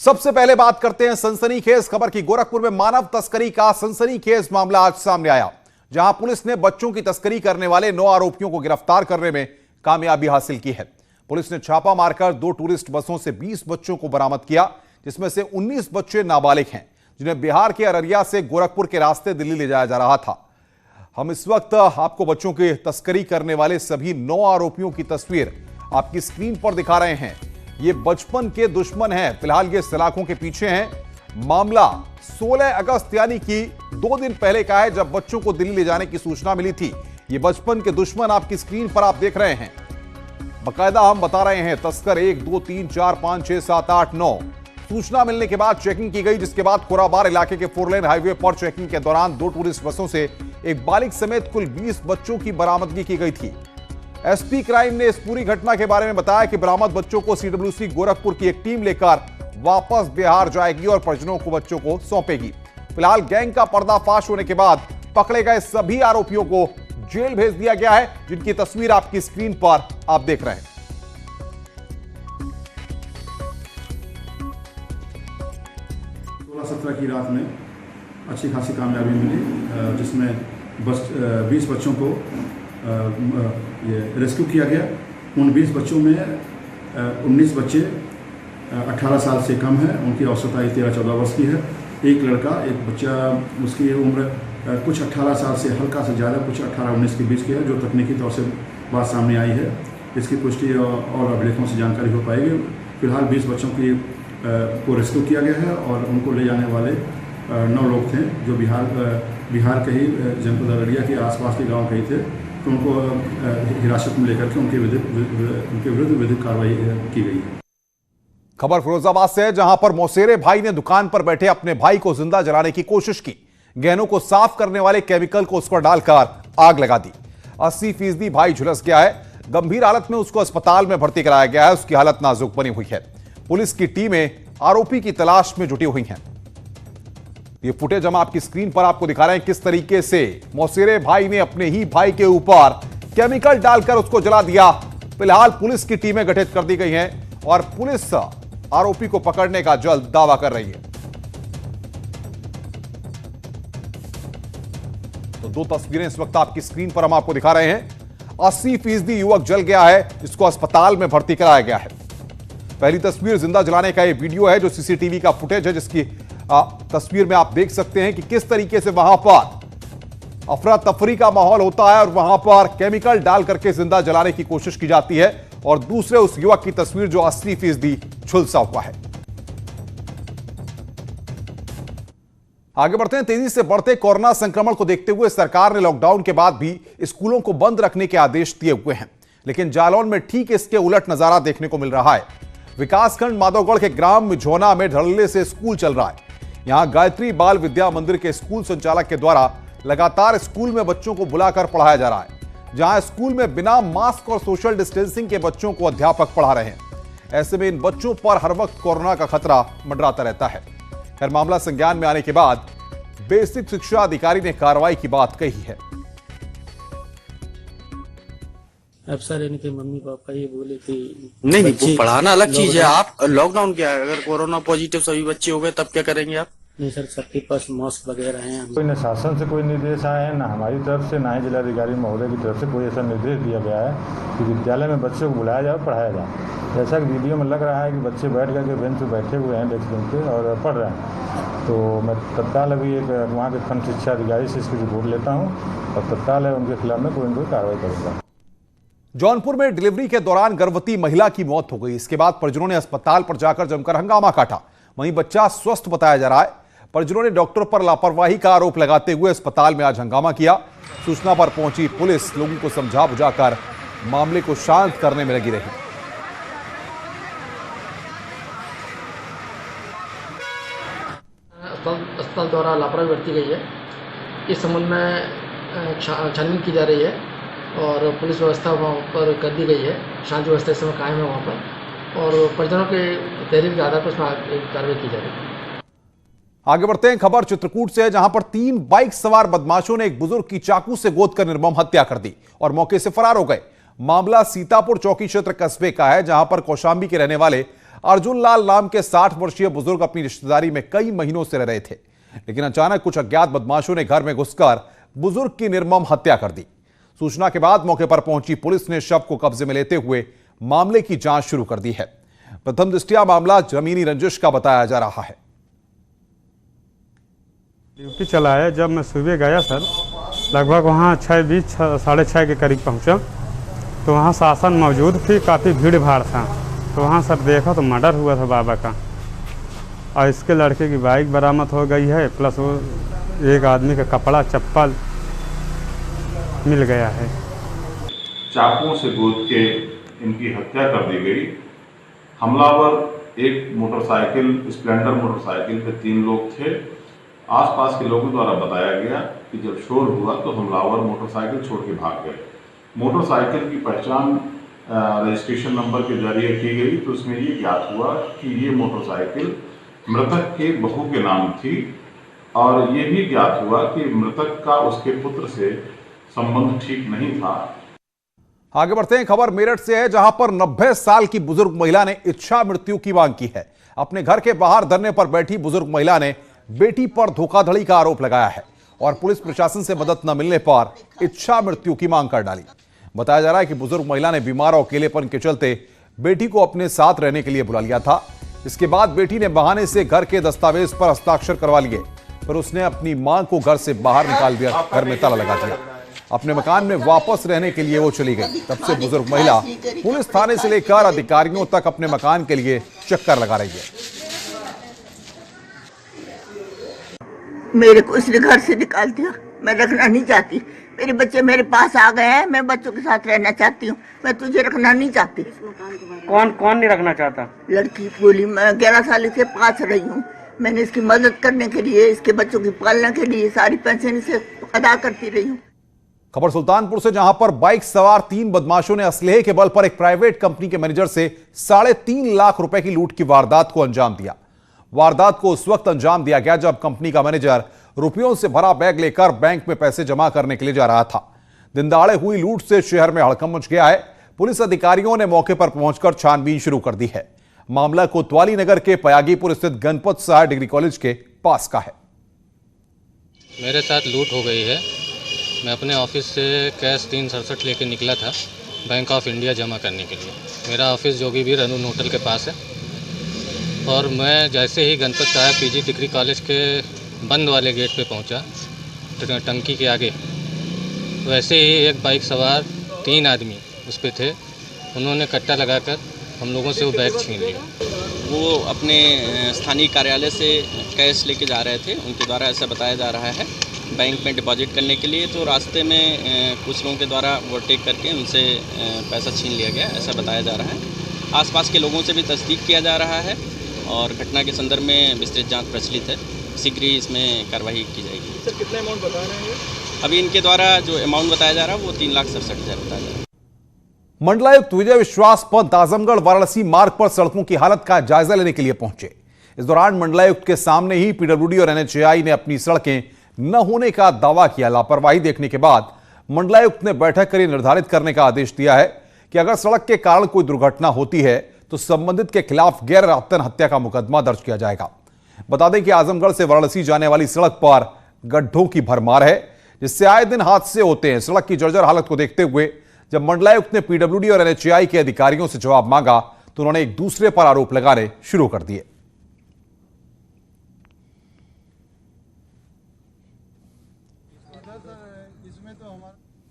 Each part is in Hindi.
सबसे पहले बात करते हैं सनसनीखेज खबर की। गोरखपुर में मानव तस्करी का सनसनीखेज मामला आज सामने आया, जहां पुलिस ने बच्चों की तस्करी करने वाले 9 आरोपियों को गिरफ्तार करने में कामयाबी हासिल की है। पुलिस ने छापा मारकर 2 टूरिस्ट बसों से 20 बच्चों को बरामद किया, जिसमें से 19 बच्चे नाबालिग हैं, जिन्हें बिहार के अररिया से गोरखपुर के रास्ते दिल्ली ले जाया जा रहा था। हम इस वक्त आपको बच्चों की तस्करी करने वाले सभी 9 आरोपियों की तस्वीर आपकी स्क्रीन पर दिखा रहे हैं। ये बचपन के दुश्मन हैं। फिलहाल ये सलाखों के पीछे हैं। मामला 16 अगस्त यानी कि 2 दिन पहले का है, जब बच्चों को दिल्ली ले जाने की सूचना मिली थी। ये बचपन के दुश्मन आपकी स्क्रीन पर आप देख रहे हैं। बकायदा हम बता रहे हैं, तस्कर 1 2 3 4 5 6 7 8 9। सूचना मिलने के बाद चेकिंग की गई, जिसके बाद खुराबार इलाके के 4 लेन हाईवे पर चेकिंग के दौरान 2 टूरिस्ट बसों से एक बालिग समेत कुल 20 बच्चों की बरामदगी की गई थी। एसपी क्राइम ने इस पूरी घटना के बारे में बताया कि बरामद बच्चों को सीडब्ल्यूसी गोरखपुर की एक टीम लेकर वापस बिहार जाएगी और परिजनों को बच्चों को सौंपेगी। फिलहाल गैंग का पर्दाफाश होने के बाद पकड़े गए सभी आरोपियों को जेल भेज दिया गया है, जिनकी तस्वीर आपकी स्क्रीन पर आप देख रहे हैं। 16-17 की रात में अच्छी खासी कामयाबी मिली, जिसमें 20 बच्चों को ये रेस्क्यू किया गया। उन 20 बच्चों में 19 बच्चे 18 साल से कम है, उनकी औसत आयु 13-14 वर्ष की है। एक लड़का, एक बच्चा, उसकी उम्र कुछ 18 साल से हल्का से ज़्यादा, कुछ 18-19 के बीच की है, जो तकनीकी तौर से बात सामने आई है। इसकी पुष्टि और अभिलेखों से जानकारी हो पाएगी। फिलहाल 20 बच्चों को रेस्क्यू किया गया है और उनको ले जाने वाले 9 लोग थे, जो बिहार के ही जनपद अररिया के आसपास के गाँव के ही थे। तो उनको हिरासत में लेकर के उनके विरुद्ध विधिक कार्रवाई की गई है। खबर फिरोजाबाद से है, जहां पर मौसेरे भाई ने दुकान पर बैठे अपने भाई को जिंदा जलाने की कोशिश की। गहनों को साफ करने वाले केमिकल को उस पर डालकर आग लगा दी। 80% भाई झुलस गया है। गंभीर हालत में उसको अस्पताल में भर्ती कराया गया है। उसकी हालत नाजुक बनी हुई है। पुलिस की टीमें आरोपी की तलाश में जुटी हुई हैं। ये फुटेज हम आपकी स्क्रीन पर आपको दिखा रहे हैं, किस तरीके से मौसेरे भाई ने अपने ही भाई के ऊपर केमिकल डालकर उसको जला दिया। फिलहाल पुलिस की टीमें गठित कर दी गई हैं और पुलिस आरोपी को पकड़ने का जल्द दावा कर रही है। तो 2 तस्वीरें इस वक्त आपकी स्क्रीन पर हम आपको दिखा रहे हैं। 80% युवक जल गया है, जिसको अस्पताल में भर्ती कराया गया है। पहली तस्वीर जिंदा जलाने का ये वीडियो है, जो सीसीटीवी का फुटेज है, जिसकी तस्वीर में आप देख सकते हैं कि किस तरीके से वहां पर अफरा तफरी का माहौल होता है और वहां पर केमिकल डाल करके जिंदा जलाने की कोशिश की जाती है। और दूसरे उस युवक की तस्वीर जो 80% झुलसा हुआ है। आगे बढ़ते हैं। तेजी से बढ़ते कोरोना संक्रमण को देखते हुए सरकार ने लॉकडाउन के बाद भी स्कूलों को बंद रखने के आदेश दिए हुए हैं, लेकिन जालौन में ठीक इसके उलट नजारा देखने को मिल रहा है। विकासखंड माधवगढ़ के ग्राम मिझौना में धड़ल्ले से स्कूल चल रहा है। यहां गायत्री बाल विद्या मंदिर के स्कूल संचालक के द्वारा लगातार स्कूल में बच्चों को बुलाकर पढ़ाया जा रहा है, जहां स्कूल में बिना मास्क और सोशल डिस्टेंसिंग के बच्चों को अध्यापक पढ़ा रहे हैं। ऐसे में इन बच्चों पर हर वक्त कोरोना का खतरा मंडराता रहता है। खैर, मामला संज्ञान में आने के बाद बेसिक शिक्षा अधिकारी ने कार्रवाई की बात कही है। अब सर इनके मम्मी पापा ये बोले कि नहीं, वो पढ़ाना अलग चीज है। आप लॉकडाउन क्या है, अगर कोरोना पॉजिटिव सभी बच्चे हो गए तब क्या करेंगे आप? नहीं सर, सबके पास मास्क वगैरह हैं। कोई न शासन से कोई निर्देश आए हैं, न हमारी तरफ से, न ही जिलाधिकारी महोदय की तरफ से कोई ऐसा निर्देश दिया गया है कि विद्यालय में बच्चों को बुलाया जाए, पढ़ाया जाए। जैसा कि वीडियो में लग रहा है कि बच्चे बैठ करके बेंच पर बैठे हुए हैं, डेस्क बेंच पे, और पढ़ रहे हैं। तो मैं तत्काल अभी एक वहाँ के खंड शिक्षा अधिकारी से इसकी रिपोर्ट लेता हूँ और तत्काल उनके खिलाफ में कोई न कोई कार्रवाई करूँगा। जौनपुर में डिलीवरी के दौरान गर्भवती महिला की मौत हो गई। इसके बाद परिजनों ने अस्पताल पर जाकर जमकर हंगामा काटा। वहीं बच्चा स्वस्थ बताया जा रहा है। परिजनों ने डॉक्टर पर लापरवाही का आरोप लगाते हुए अस्पताल में आज हंगामा किया। सूचना पर पहुंची पुलिस लोगों को समझा बुझाकर मामले को शांत करने में लगी रही। अस्पताल द्वारा लापरवाही बरती गई है। इस संबंध में छानबीन की जा रही है और पुलिस व्यवस्था वहाँ पर कर दी गई है। शांति व्यवस्था इस समय कायम है वहाँ पर, और परिजनों के तहरीर के आधार पर उसमें कार्रवाई की जा रही है। आगे बढ़ते हैं। खबर चित्रकूट से है, जहां पर 3 बाइक सवार बदमाशों ने एक बुजुर्ग की चाकू से गोद कर निर्मम हत्या कर दी और मौके से फरार हो गए। मामला सीतापुर चौकी क्षेत्र कस्बे का है, जहां पर कौशांबी के रहने वाले अर्जुन लाल नाम के 60 वर्षीय बुजुर्ग अपनी रिश्तेदारी में कई महीनों से रह रहे थे, लेकिन अचानक कुछ अज्ञात बदमाशों ने घर में घुसकर बुजुर्ग की निर्मम हत्या कर दी। सूचना के बाद मौके पर पहुंची पुलिस ने शव को कब्जे में लेते हुए मामले की जांच शुरू कर दी है। प्रथम दृष्टया मामला जमीनी रंजिश का बताया जा रहा है। ड्यूटी चला है। जब मैं सुबह गया सर, लगभग वहाँ 6:20 साढ़े 6 के करीब पहुँचा, तो वहाँ शासन मौजूद थी, काफ़ी भीड़ भाड़ था। तो वहाँ सर देखा तो मर्डर हुआ था बाबा का, और इसके लड़के की बाइक बरामद हो गई है, प्लस वो एक आदमी का कपड़ा चप्पल मिल गया है। चाकुओं से गोद के इनकी हत्या कर दी गई। हमलावर एक मोटरसाइकिल, स्प्लेंडर मोटरसाइकिल पे 3 लोग थे। आसपास के लोगों द्वारा बताया गया कि जब शोर हुआ तो हमलावर मोटरसाइकिल छोड़ के भाग गए। मोटरसाइकिल की पहचान रजिस्ट्रेशन नंबर के जरिए की गई तो उसमें ये ज्ञात हुआ कि ये मोटरसाइकिल मृतक के बहू के नाम थी, और ये भी ज्ञात हुआ कि मृतक का उसके पुत्र से संबंध ठीक नहीं था। आगे बढ़ते हैं। खबर मेरठ से है, जहां पर 90 साल की बुजुर्ग महिला ने इच्छा मृत्यु की मांग की है। अपने घर के बाहर धरने पर बैठी बुजुर्ग महिला ने बेटी पर धोखाधड़ी का आरोप लगाया है और पुलिस प्रशासन से मदद न मिलने पर इच्छा मृत्यु की मांग कर डाली। बताया जा रहा है कि बुजुर्ग महिला ने बीमार और अकेलेपन के चलते बेटी को अपने साथ रहने के लिए बुला लिया था। इसके बाद बेटी ने बहाने से घर के दस्तावेज पर हस्ताक्षर करवा लिए, पर उसने अपनी मां को घर से बाहर निकाल दिया, घर में ताला लगा दिया। अपने मकान में वापस रहने के लिए वो चली गई। तब से बुजुर्ग महिला पुलिस थाने से लेकर अधिकारियों तक अपने मकान के लिए चक्कर लगा रही है। मेरे को इसने घर से निकाल दिया, मैं रखना नहीं चाहती। मेरे बच्चे मेरे पास आ गए हैं, मैं बच्चों के साथ रहना चाहती हूँ, मैं तुझे रखना नहीं चाहती। कौन कौन नहीं रखना चाहता? लड़की बोली, मैं 11 साल से पास रही हूँ, मैंने इसकी मदद करने के लिए, इसके बच्चों की पालना के लिए सारी पेंशन इसे अदा करती रही हूँ। खबर सुल्तानपुर से, जहां पर बाइक सवार 3 बदमाशों ने असलहे के बल पर एक प्राइवेट कंपनी के मैनेजर से 3.5 लाख रुपए की लूट की वारदात को अंजाम दिया। वारदात को उस वक्त अंजाम दिया गया जब कंपनी का मैनेजर रुपयों से भरा बैग लेकर बैंक में पैसे जमा करने के लिए जा रहा था। दिन दहाड़े हुई लूट से शहर में हड़कंप मच गया है। पुलिस अधिकारियों ने मौके पर पहुंचकर छानबीन शुरू कर दी है। मामला कोतवाली नगर के पयागीपुर स्थित गणपत सहाय डिग्री कॉलेज के पास का है। मेरे साथ लूट हो गई है। मैं अपने ऑफिस से कैश 367 लेके निकला था बैंक ऑफ इंडिया जमा करने के लिए। मेरा ऑफिस जोगी भी रनून होटल के पास है, और मैं जैसे ही गणपत साहब पीजी डिग्री कॉलेज के बंद वाले गेट पे पहुंचा, टंकी के आगे, वैसे ही एक बाइक सवार 3 आदमी उस पे थे। उन्होंने कट्टा लगाकर हम लोगों से वो बैग छीन लिया। वो अपने स्थानीय कार्यालय से कैश लेके जा रहे थे, उनके द्वारा ऐसा बताया जा रहा है बैंक में डिपॉजिट करने के लिए। तो रास्ते में कुछ लोगों के द्वारा ओवरटेक करके उनसे पैसा छीन लिया गया, ऐसा बताया जा रहा है। आसपास के लोगों से भी तस्दीक किया जा रहा है और घटना के संदर्भ में विस्तृत जांच प्रचलित है। शीघ्र ही इसमें कार्रवाई की जाएगी। सर, कितना अमाउंट बता रहे हैं? अभी इनके द्वारा जो अमाउंट बताया जा रहा है वो 3,67,000 बताया जा रहा है। मंडलायुक्त विजय विश्वास पंत आजमगढ़ वाराणसी मार्ग पर सड़कों की हालत का जायजा लेने के लिए पहुंचे। इस दौरान मंडलायुक्त के सामने ही पीडब्ल्यूडी और एनएचएआई ने अपनी सड़कें न होने का दावा किया। लापरवाही देखने के बाद मंडलायुक्त ने बैठक कर निर्धारित करने का आदेश दिया है कि अगर सड़क के कारण कोई दुर्घटना होती है तो संबंधित के खिलाफ गैर इरादतन हत्या का मुकदमा दर्ज किया जाएगा। बता दें कि आजमगढ़ से वाराणसी जाने वाली सड़क पर गड्ढों की भरमार है, जिससे आए दिन हादसे होते हैं। सड़क की जर्जर हालत को देखते हुए जब मंडलायुक्त ने पीडब्ल्यूडी और एनएचएआई के अधिकारियों से जवाब मांगा तो उन्होंने एक दूसरे पर आरोप लगाने शुरू कर दिए।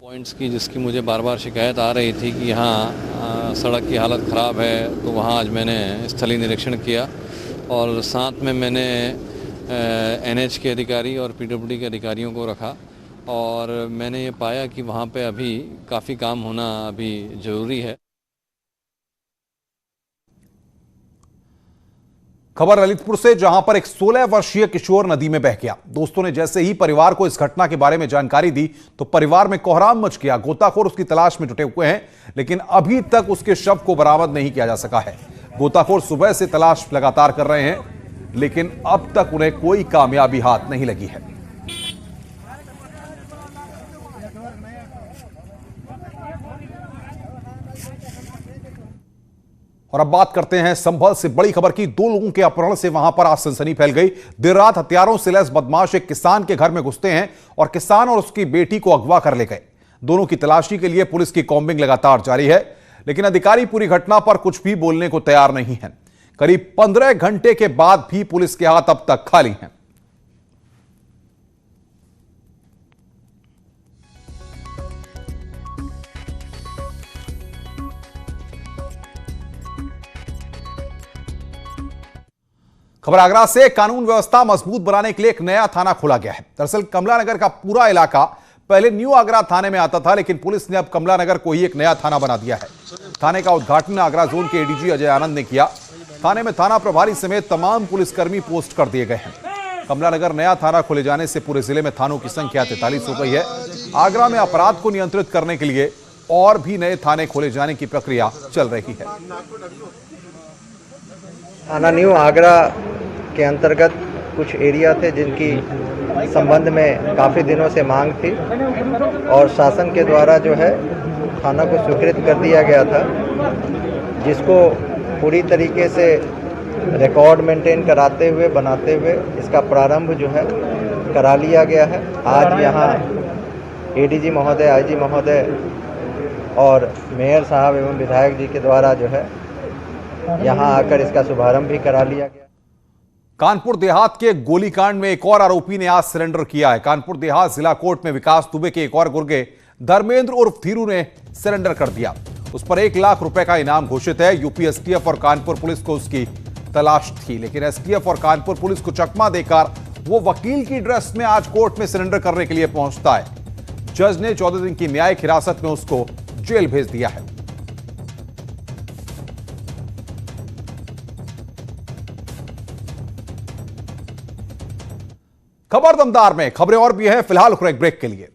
पॉइंट्स की जिसकी मुझे बार बार शिकायत आ रही थी कि यहाँ सड़क की हालत ख़राब है, तो वहाँ आज मैंने स्थलीय निरीक्षण किया और साथ में मैंने एनएच के अधिकारी और पीडब्ल्यूडी के अधिकारियों को रखा और मैंने ये पाया कि वहाँ पे अभी काफ़ी काम होना अभी ज़रूरी है। खबर ललितपुर से, जहां पर एक 16 वर्षीय किशोर नदी में बह गया। दोस्तों ने जैसे ही परिवार को इस घटना के बारे में जानकारी दी तो परिवार में कोहराम मच गया। गोताखोर उसकी तलाश में जुटे हुए हैं, लेकिन अभी तक उसके शव को बरामद नहीं किया जा सका है। गोताखोर सुबह से तलाश लगातार कर रहे हैं, लेकिन अब तक उन्हें कोई कामयाबी हाथ नहीं लगी है। और अब बात करते हैं संभल से बड़ी खबर की। 2 लोगों के अपहरण से वहां पर आज सनसनी फैल गई। देर रात हथियारों से लैस बदमाश एक किसान के घर में घुसते हैं और किसान और उसकी बेटी को अगवा कर ले गए। दोनों की तलाशी के लिए पुलिस की कॉम्बिंग लगातार जारी है, लेकिन अधिकारी पूरी घटना पर कुछ भी बोलने को तैयार नहीं है। करीब 15 घंटे के बाद भी पुलिस के हाथ अब तक खाली हैं। खबर आगरा से। कानून व्यवस्था मजबूत बनाने के लिए एक नया थाना खोला गया है। दरअसल कमला नगर का पूरा इलाका पहले न्यू आगरा थाने में आता था, लेकिन पुलिस ने अब कमला नगर को ही एक नया थाना बना दिया है। थाने का उद्घाटन आगरा जोन के एडीजी अजय आनंद ने किया। थाने में थाना प्रभारी समेत तमाम पुलिसकर्मी पोस्ट कर दिए गए हैं। कमला नगर नया थाना खोले जाने से पूरे जिले में थानों की संख्या 43 हो गई है। आगरा में अपराध को नियंत्रित करने के लिए और भी नए थाने खोले जाने की प्रक्रिया चल रही है। थाना न्यू आगरा के अंतर्गत कुछ एरिया थे जिनकी संबंध में काफ़ी दिनों से मांग थी और शासन के द्वारा जो है थाना को स्वीकृत कर दिया गया था, जिसको पूरी तरीके से रिकॉर्ड मेंटेन कराते हुए बनाते हुए इसका प्रारंभ जो है करा लिया गया है। आज यहाँ एडीजी महोदय, आईजी महोदय और मेयर साहब एवं विधायक जी के द्वारा जो है यहाँ आकर इसका शुभारंभ भी करा लिया गया। कानपुर देहात के गोलीकांड में एक और आरोपी ने आज सरेंडर किया है। कानपुर देहात जिला कोर्ट में विकास दुबे के एक और गुर्गे धर्मेंद्र उर्फ धीरू ने सरेंडर कर दिया। उस पर 1 लाख रुपए का इनाम घोषित है। यूपी एसटीएफ और कानपुर पुलिस को उसकी तलाश थी, लेकिन एसटीएफ और कानपुर पुलिस को चकमा देकर वो वकील की ड्रेस में आज कोर्ट में सरेंडर करने के लिए पहुंचता है। जज ने 14 दिन की न्यायिक हिरासत में उसको जेल भेज दिया है। खबर दमदार में खबरें और भी हैं, फिलहाल ब्रेक के लिए।